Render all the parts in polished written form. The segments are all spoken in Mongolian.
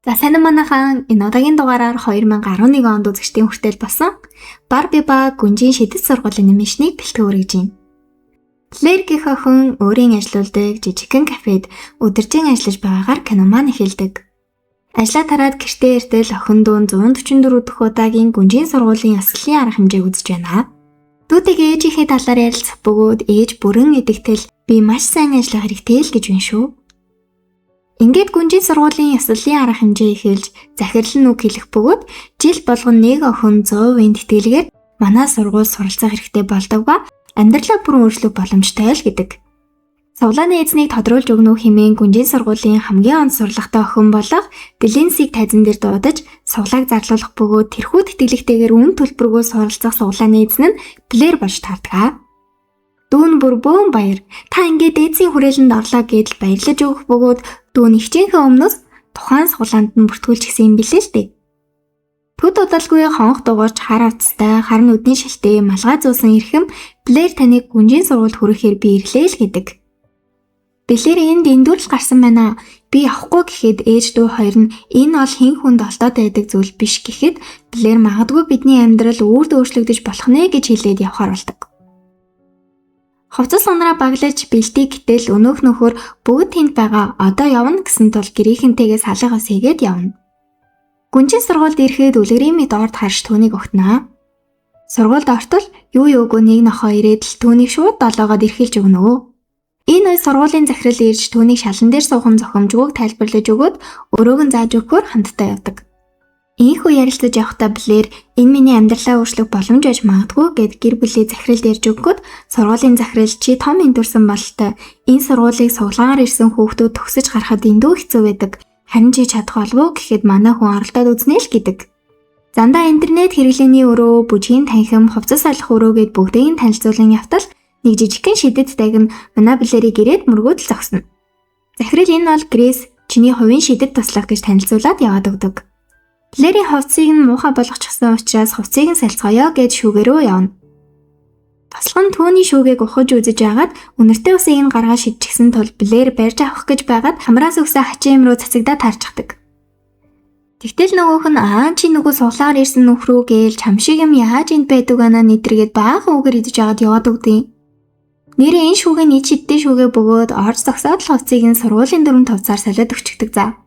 За сайн уу манайхан энэ удаагийн дугаараар 2011 онд үзэгчдийн хүртэл болсон Барби ба Гүнжийн шидэт сургуулийн анимашныг бэлтгэн хүргэж байна. Клэр гэх охин өөрийн ажилладаг жижигхэн кафед өдөржин ажиллаж байгаагаар кино маань эхэлдэг. Ажлаа тараад гэртээ иртэл охин дүүн 144 дахь удаагийн Гүнжийн сургуулийн ёслолын арга хэмжээг үзэж байна. Дүүтэйг ээжийнхээ талаар ярилцах бөгөөд ээж бүрэн идэгтэл би маш сайн ажиллах хэрэгтэй л гэж байна шүү. Ингээд Гүнжийн сургуулийн ёслолын арга хэмжээ эхэлж захирлан үг хэлэх бөгөөд жил болгон нэг охин 100% тэтгэлгээр манай сургууль суралцах хэрэгтэй болдог ба амьдралаа бүрэн өөрчлөх боломжтой л гэдэг. Цуглааны эзнийг тодруулж өгнө үү хэмээн Гүнжийн сургуулийн хамгийн онц сурлагатай охин болох Делинсийг тайзан дээр дуудаж суглааг зарлуулах бөгөөд тэрхүү тэтгэлэгтэйгээр үн төлбөргөө суралцах суглааны эзэн нь Клэр болж таардаг. Дүүн бүр бөөн баяр. Та ингээд эзэн хүрээлэнд орлоо гэдэл баярлаж өгөх бөгөөд дүүн ихчийнхээ өмнөөс тухайн суглаанд нь бүртгүүлж гисэн юм билээ л дээ. Төд удалгүй хонх дугуйч хар авцтай хар нүдний шилтэй малгай зуусан эрхэм Клэр таныг Гүнжийн сургуульд хүрэхээр би ирлээ л гэдэг. Клэр энд эндүүрл гарсан байна. Би явахгүй гэхэд ээж дүү хоёр нь энэ бол хэн хүнд олдоод байдаг зүйл биш гэхэд Клэр магадгүй бидний амьдрал үрд өөрчлөгдөж болох нэ гэж хэлээд явхаар болдог. Хувцас унараа баглаж бэлтий гэтэл өнөөх нөхөр бүгд тэнд байгаа одоо явна гэсэн тул гэрийнхэнтэйгээс салгаас хийгээд явна. Гүнжийн сургуульд ирэхэд үлгэрийн мэд орд харж түүнийг өгтнө. Сургуульд ортол юу юугүй нэг нохоо ирээд л түүнийг шууд долоогоод эрхэлж өгнө. Энэ үед сургуулийн захирал ирж түүнийг шалан дээр суухан зохимжгүйг тайлбарлаж өгөөд өрөөг нь зааж өгөхөөр хамтдаа явдаг. Ийхүү ярилцаж явахдаа Клэр энэ миний амьдралаа өөрчлөх боломж байж магадгүй гэд гэр бүлийн захиралд ярьж өгөхөд сургуулийн захирал чи том эндүрсэн бололтой энэ сургуулийг суглаагаар ирсэн хүүхдүүд төгсөж гарахад эндүү хэцүү байдаг харин чи чадах болов уу гэхэд манай хүн оролдоод үзнэ л гэдэг. Зандаа интернет хэрэглээний өрөө бүжгийн танхим хувцас салах өрөө гэд бүгдийг нь танилцуулан явтал нэг жижигхэн шидэт даг нь манай Клэрийг ирээд мөргөөд л зогсно. Захирал энэ бол Грейс чиний хувийн шидэт туслах гэж танилцуулаад яваад өгдөг. Клэрийн хувцсыг нь муухай болгочихсон учраас хувцсыг нь салцгаая гэж шүүгээрөө явна. Тослох нь түүний шүүгээг ухаж үзэж агаад үнэртэй усыг нь гаргаад шидчихсэн тул Клэр барьж авах гэж байгаад хамраас өгсөн хачин юм руу цацагдаад таарчихдаг. Тэгтэл нөгөөх нь чи нөгөө суглаар ирсэн нөхрөө гээл чам шиг юм яаж энд байдаг анаа нэтргээд баахан үгээр идэж агаад яваад өгдөө. Нэрээ энэ шүүгээ нийт шидтэй шүүгээ бөгөөд орж зогсоод л хувцсыг нь сургуулийн дөрөв тавцаар солиод өгчихдөг за.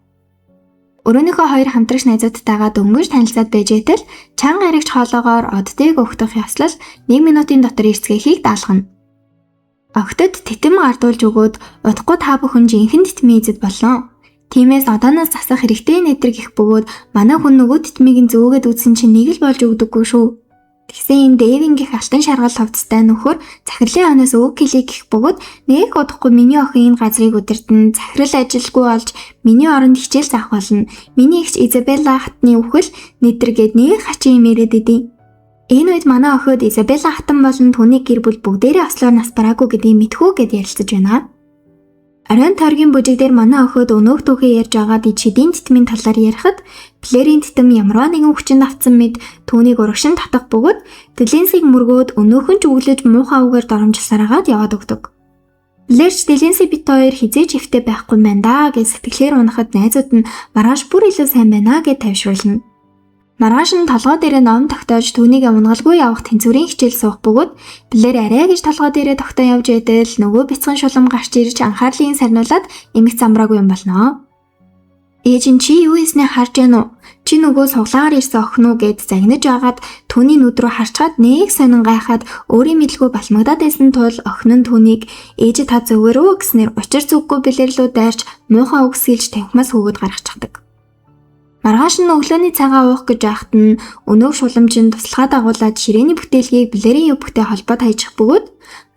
Өрөөнийхөө хоёр хамтрагч найзуудтайгаа дөнгөж танилцаад байжээтэл чанга аригч хоолоогоор оддыг өгдөх ёслол 1 минутын дотор эрсгэхийг даалгана. Огтод титэм гардуулж өгөөд удахгүй та бүхэн жинхэнэ титмийн эзэд болно. Тиймээс одооноос засах хэрэгтэй нэтэр гих бөгөөд манай хүн нөгөө титмийг нь зөөгөөд үзсэн чинь нэг л болж өгдөггүй шүү. Тэгсэн энэ Дэвин гих алтан шаргал хувцастай нөхөр захирлын ханаас өг хэлийг гих бөгөөд нэг удахгүй миний охин энэ газрыг удирдан захирал ажилгүй болж миний оронд хичээл заах болно. Миний эгч Изабелла хатны үхэл нэтэргээд нэг хачин юм яриад идэв. Энэ үед манай охид Изабелла хатан болон түүний гэр бүл бүгдээрээ ослоор нас бараагүй гэдгийг мэдхүү гэд ярилцаж байна. Оройн тойргийн бүжиг дээр манай охид өнөөх түүхээ ярьж агаад шидийн титмийн талаар ярихад Клэрийн титэм ямарваа нэгэн хүчинд автсан мэд түүнийг урагшин татах бөгөөд Делинсийг мөргөөд өнөөхөн ч өглөж муухай үгээр доромжилсаар агаад яваад өгдөг. Клэрч Делинси бит хоёр хизээж ихтэй байхгүй мэн да гэж сэтгэлээр унахад найзууд нь маргааш бүр илүү сайн байна гэж тавьшруулна. Маргааш нь толгой дээрээ ном тогтоож түүнийг унгалгүй явах тэнцвэрийн хичээл суух бөгөөд Клэр арай гэж толгой дээрээ тогтоо явж идэл нөгөө бяцхан шулам гарч ирж анхаарлыг сарниулаад эмх замраагүй юм болно. Ээж нь чи юу хийснээ харж яана уу? Чи нөгөө суглаагаар ирсэн охин уу гэд загнаж агаад түүний нүд рүү харчаад нэг сонин гайхаад өөрийн мэдлгүй балмагдаад байсан тул охин нь түүнийг ээж та зөвгөрөө гэснээр учир зүггүй бэлэрлүү дайрч муухай үгсгэлж танхимаас хөгөөд гаргачихдаг. Маргааш нь өглөөний цагаа уух гэж байхад нь өнөөх шуламжинд туслахаа дагуулад ширээний бүтээлгийг Клэрийн өвгтэй холбоод хайчих бөгөөд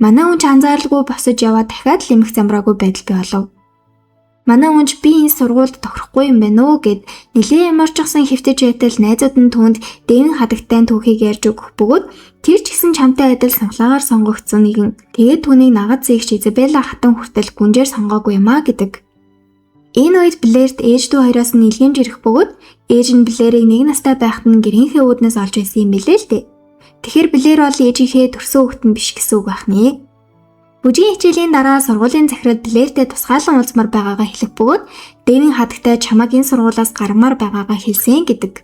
манай хүн ч анзааралгүй босож яваад дахиад л эмх замраагүй байдал бий болов. Манай хүнч би энэ сургуульд тохирохгүй юм байна уу гэд нэлээ ямарчсан хэвтэж байтал найзууд нь түүнд дэвэн хадагтай түүхийг ярьж өгөх бөгөөд тэр ч гэсэн чамтай адил сонглаагаар сонгогдсон нэгэн тэгээд түүнийг нагад зээгч Изабелла хатан хүртэл гүнжээр сонгоогүй юм а гэдэг. Энэ үед Клэрт ээж дүү хоёроос нь илгэмж ирэх бөгөөд ээж нь Клэрийг нэг настай байхад нь гэрийнхээ үүднээс олж байсан юм билээ л дээ. Тэгэхээр Клэр бол ээжийнхээ төрсөн хүүхэд нь биш гэсэн үг байх нэ. Бүжгийн хичээлийн дараа сургуулийн захирал Блэртэй тусгаалan уулзмаар байгаагаа хэлэх бөгөөд Дэвийн хадагтай чамайг энэ сургуулиас гаргамаар байгаагаа хэлсэн гэдэг.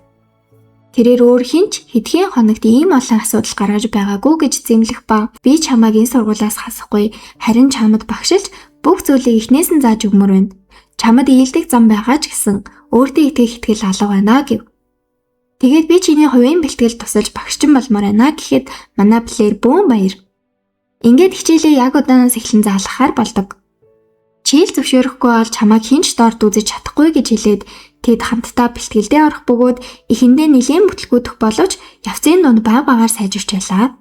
Тэрээр өөр хинч хэдхэн хоногт ийм олон асуудал гаргаж байгаагүй гэж зэмлэх ба би чамайг энэ сургуулиас хасахгүй харин чамд багшилж бүх зүйлийг эхнээс нь зааж өгмөр байна. Чамд ийлдэг зам байгаа ч гэсэн өөртөө итгэх итгэл алга байна гэв. Тэгээд би чиний хувийн бэлтгэл тусалж багшчин болмоор байна гэхэд манай Блэр бүүн баяр. Ингээд хичээлээ яг удаанаас эхлэн заалгахаар болдог. Чийл зөвшөөрөхгүй бол чамайг хинч дорд үзэж чадахгүй гэж хэлээд тэд хамтдаа бэлтгэлдээ орох бөгөөд эхэндээ нэлийн бүтлгүүдэх боловч явцын дунд баг багаар сайжирч байлаа.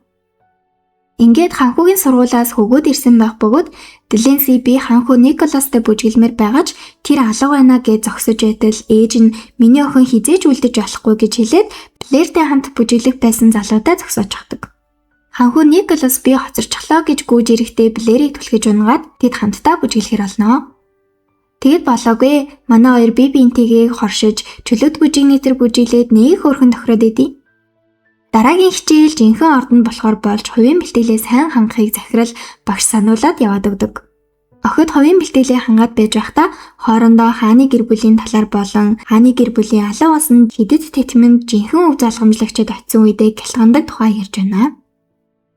Ингээд ханхүүгийн сургуулиас хөгөөд ирсэн байх бөгөөд Дленси би ханхүү Николастай бүжгэлмээр байгаач тэр алга байна гэж зогсож байтал ээж нь миний охин хизээж үлдэж болохгүй гэж хэлээд Блэртэй хамт бүжиглэх байсан залуутай зогсоож чаддаг. Ханхүү Николас би хоцорчлоо гэж гүйж ирэхдээ Блэрийг түлхэж унгаад тэд хамтдаа бүжиглэхэр болно. Тэгэд болоогүй манай хоёр бие биентэйгээ хоршиж чөлөөт бүжигний тэр бүжиглээд нэг хөөрхөн тохироод идэв. Дараагийн хичээл жинхэнэ ордонд болохоор болж хувийн бэлтгэлээ сайн хангахыг захирал багш сануулад яваад өгдөг. Охид хувийн бэлтгэлээ хангаад байж байхдаа хоорондоо хааны гэр бүлийн талаар болон хааны гэр бүлийн алга болсон хидэд тэтмэнд жинхэнэ өв залгамжлагчид очисон үедээ гялтгандаг тухай ярьж байна.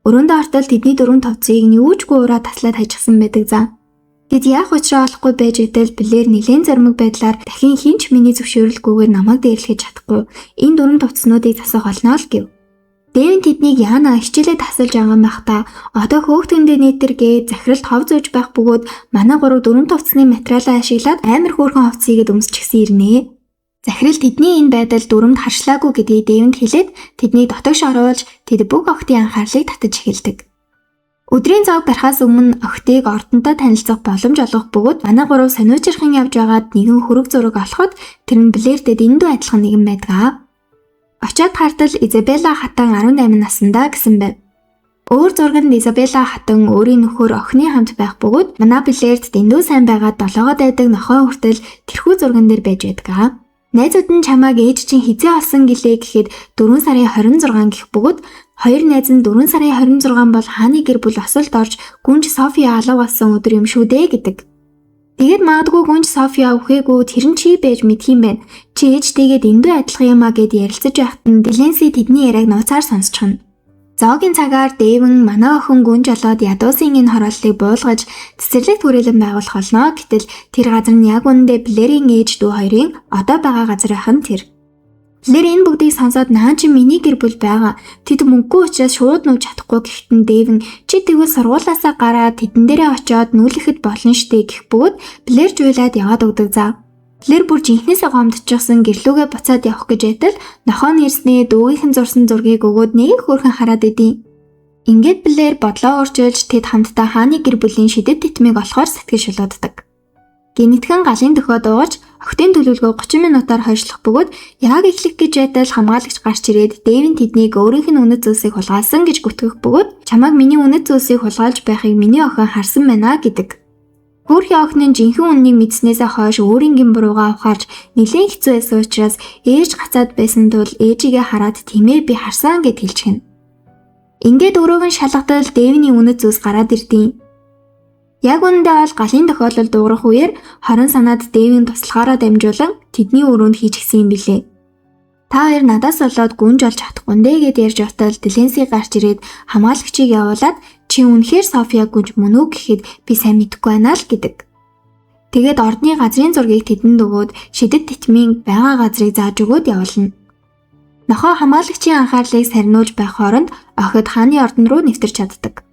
Өрөөндөө ортол тэдний дөрвөн товцыг нүүжгүй ураа таслаад хажигсан байдаг за. Тэд яах учраа олохгүй байж итэл Блэр нэлээд зоримог байдлаар дахин хинч миний зөвшөөрөлгүйгээр намайг дээрлэхэж чадахгүй энэ дөрвөн товцнуудыг засах болно л гэв. Дэвин тэднийг яана хичээлээ тасалж байгаа байхдаа одоо хөөхтөндөө нийтэргээ захиралд хов зөөж байх бөгөөд манай гурав дөрвөн товцны материалаа ашиглаад амар хөөрхөн хувцсыг өмсчихсэн ирнэ. Захирал тэдний энэ байдал дүрмд харшлаагүй гэдгийг Дэвинд хэлээд тэднийг дотогш оруулж тэд бүх охидын анхаарлыг татаж эхэлдэг. Өдрийн зоог барихаас өмнө охидыг ордонтой танилцах боломж олгох бөгөөд манай гурав сониучирхан явж байгаад нэгэн хөрөг зураг олоход тэр нь Блэртэй дэндүү адилхан нэгэн байдаг. Очоод хартал Изабелла хатан 18 наснда гэсэн байв. Өөр зурганд Изабелла хатан өөрийн нөхөр охины хамт байх бөгөөд манай Блэрт дэндүү сайн байгаад долоогоод байдаг нохой хүртэл тэрхүү зурган дээр байж байдаг. Найзууд нь чамайг ээж чинь хизээ олсон гэлээ гэхэд 4 сарын 26 гэх бөгөөд хоёр найз нь 4 сарын 26 бол хааны гэр бүл осолд орж гүнж София алга болсон өдөр юм шүү дээ гэдэг. Тэгээд магадгүй гүнж София өвхөөгүй тэр нь чи байж мэдх юм байна. Чи ээжтэйгээ дэндүү адилхан юм а гэд ярилцаж байхад нь Дленси тэдний яриаг нууцаар сонсчихно. Зоогийн цагаар Дэвин манай охин гүнж олоод ядуусын энэ хорооллыг буулгаж цэцэрлэг түрээлэн байгуулах болно. Гэтэл тэр газар нь яг үнэндээ Блэрийн ээж дүү хоёрын одоо байгаа газар ахын тэр. Блэр энэ бүгдийг сонсоод наа чи миний гэр бүл байгаа. Тэд мөнгөгүй учраас шууд нууж чадахгүй гэхтэн Дэвин чи тэгвэл сургуулаасаа гараад тэдэн дээрээ очиод нүүлэхэд болно штэ гэх бөгөөд Блэр жуулаад яваад өгдөг зав. Блэр бүр жинхнээсээ гомдчихсан гэрлүүгээ буцаад явах гэж байтал нохооны ирснээ дүүгийнхэн зурсан зургийг өгөөд нэг хөөрхөн хараад идэв. Ингээд Блэр бодлоо өөрчилж тэд хамтдаа хааны гэр бүлийн шидэт тэтмийг олохоор сэтгэл шулууддаг. Гинэтхэн галын дөхөө дуугаж охидын төлөвлөгөө 30 минутаар хойшлох бөгөөд яг эхлэх гэж байтал хамгаалагч гарч ирээд Дэвин тэднийг өөрийнх нь үнэт зүйлсийг хулгайлсан гэж гүтгэх бөгөөд чамайг миний үнэт зүйлсийг хулгайлж байхыг миний охин харсан байна гэдэг. Хөөрхий охин нь жинхэнэ үннийг мэдснээсээ хойш өөрийн гин буруугаа ухаарч нэлээд хэцүү байсан учраас ээж гацаад байсан тул ээжигээ хараад тиймээ би харсан гэд хэлчихнэ. Ингээд өрөөгн шалгатал Дэвиний үнэт зүйлс гараад ирдэв. Яг үүндээ бол галын тохиолдолд дуурах үеэр хорон санаад Дэвин туслахаараа дамжуулан тэдний өрөөнд хийж гисэн юм билээ. Та хоёр надаас болоод гүнж олж чадахгүй нэ гэд ярьж явтал Дленси гарч ирээд хамгаалагчийг явуулаад чи үнэхээр София гүнж мөн үү гэхэд би сайн мэдэхгүй байна л гэдэг. Тэгээд ордны газрын зургийг тэдэнд өгөөд шидэт тэтмийн байгаа газрыг зааж өгөөд явуулна. Нохоо хамгаалагчийн анхаарлыг сарниулж байх хооронд охид хааны ордон руу нэвтэрч чаддаг.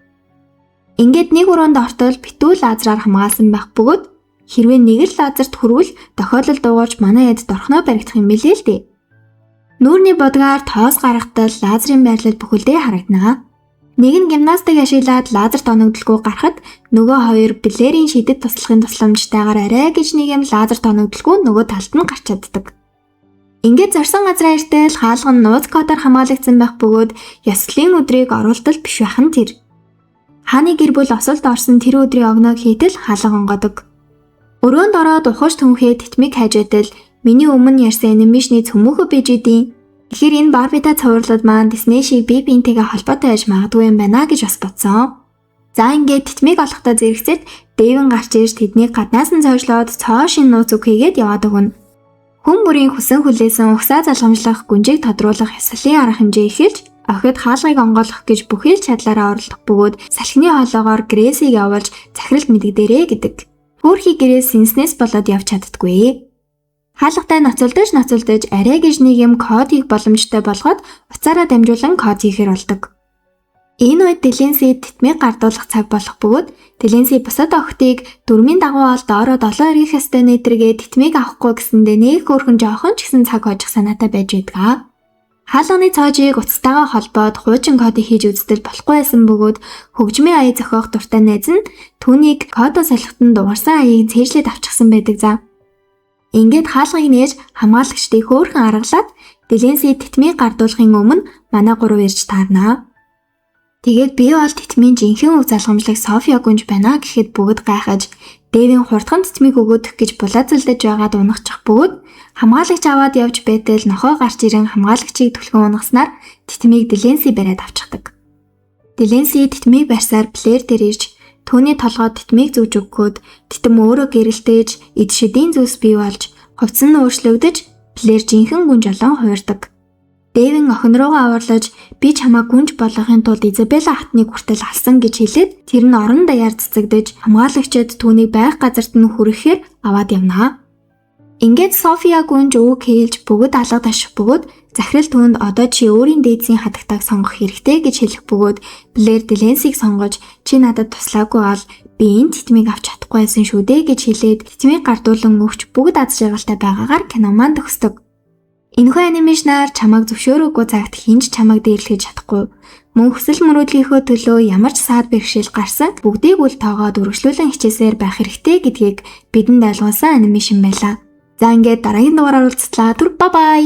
Ингээд нэг өрөөнд ортол битүү лазераар хамгаалсан байх бөгөөд хэрвээ нэг л лазерт хүрвэл тохиолдол дуугарч манай яд дорхноо баригдах юм билээ л дээ. Нүүрний бодгаар тоос гаргахтал лазерын байрлал бүхэлдээ харагдана. Нэг нь гимнастик ашиглаад лазерт оногдолгүй гарахад нөгөө хоёр Блэрийн шидэт туслахын тусламжтайгаар арай гэж нэг юм лазерт оногдолгүй нөгөө талд нь гарч чаддаг. Ингээд зорсон газраа иртэл хаалга нь нууц кодоор хамгаалагдсан байх бөгөөд ёслолын өдрийг оруултал биш байх нь тэр. Хааны гэр бүл осолд орсон тэр өдрийн огноог хийтэл хаалга онгодог. Өрөөнд ороод ухаж түнхээ тэтмийг хайж байтал миний өмнө ярьсан анимашны цөмөөхө бийж идэв. Тэгэхээр энэ Барбита цувралууд маань Дисней шиг бие биентэйгээ холбоотой байж магадгүй юм байна гэж бас бодсон. За ингээд титмийг олохдоо зэрэгцээд Дэвин гарч ирж тэднийг гаднаас нь цойжлоод цоо шин нууц үг хийгээд яваад өгнө. Хүн бүрийн хүсэн хүлээсэн угсаа залгамжлах, гүнжийг тодруулах ёслолын арга хэмжээ эхэлж, охид хаалгыг онгойлгох гэж бүхий л чадлаараа оролдох бөгөөд салхины хоолоогоор Грейсийг явуулж захиралд мэдэгдэрээ гэдэг. Хөөрхий Грейс сэнснээс болоод явж чаддаггүй. Хаалгатай ноцолдож арай гэж нэг юм код хийх боломжтой болгоод уцаараа дамжуулан код хийхээр болдог. Энэ үед Деленси титмийг гардуулах цаг болох бөгөөд Деленси бусад охидыг дөрмийн дагуу ол доороо 7 эргэх ёстой нэтрэгээ титмийг авахгүй гэсэндээ нэг хөөрхөн жоохон ч гэсэн цаг хожих санаатай байж байдаг. Хаалганы цоожийг уцтайгаа холбоод хуучин кодыг хийж үзтэл болохгүй байсан бөгөөд хөгжмийн аяа зохиох дуртай найз нь түүнийг кодоо солихтон дуурсан аяыг цээжлээд авчихсан байдаг за. Ингээд хаалгыг нээж хамгаалагчдыг хөөрхөн аргалаад Деленси титмийг гардуулахын өмнө манай гурав ирж таарнаа. Тэгээд би бол титмийн жинхэнэ үг залгамжлаг София гүнж байна гэхэд бүгд гайхаж Дэвин хурдхан титмийг өгөөдөх гэж булаацалдаж байгаад унахчих бөгөөд хамгаалагч аваад явж байтал нохоо гарч ирэн хамгаалагчийг түлхэн унагаснаар титмийг Деленси бариад авчихдаг. Деленси титмийг барьсаар Блэр дээр ирж түүний толгойд титмийг зүүж өгөхөд титэм өөрөө гэрэлтээж эд шидийн зүйлс бий болж хувцас нь өөрчлөгдөж Блэр жинхэнэ гүнж олон хуурдаг. Дэвин охин руугаа аварлаж би чамаа гүнж болгохын тулд Изабелла хатныг хүртэл алсан гэж хэлээд тэр нь орон даяар цэцэгдэж хамгаалагчид түүнийг байх газарт нь хүрэхээр аваад явнаа. Ингээд София гүнж үг хэлж бүгд алга таших бөгөөд захирал түүнд одоо чи өөрийн дээдсийн хатагтааг сонгох хэрэгтэй гэж хэлэх бөгөөд Блэр Деленсиг сонгож чи надад туслаагүй бол би энэ титмийг авч чадахгүй байсан шүү дээ гэж хэлээд титмийг гардуулан өгч бүгд аз жаргалтай байгаагаар кино маань төгсдөг. Энэхүү анимашнаар чамайг зөвшөөрөөгүй цагт хинж чамайг дээрлэж чадахгүй. Мөн хүсэл мөрөөдлийнхөө төлөө ямар ч саад бэрхшээл гарсан бүгдийг үл тоогоод үргэлжлүүлэн хичээсээр байх хэрэгтэй гэдгийг бидэнд ойлгуулсан анимашн байлаа. За ингээд дараагийн дугаараар уулзтлаа. Түр бай бай.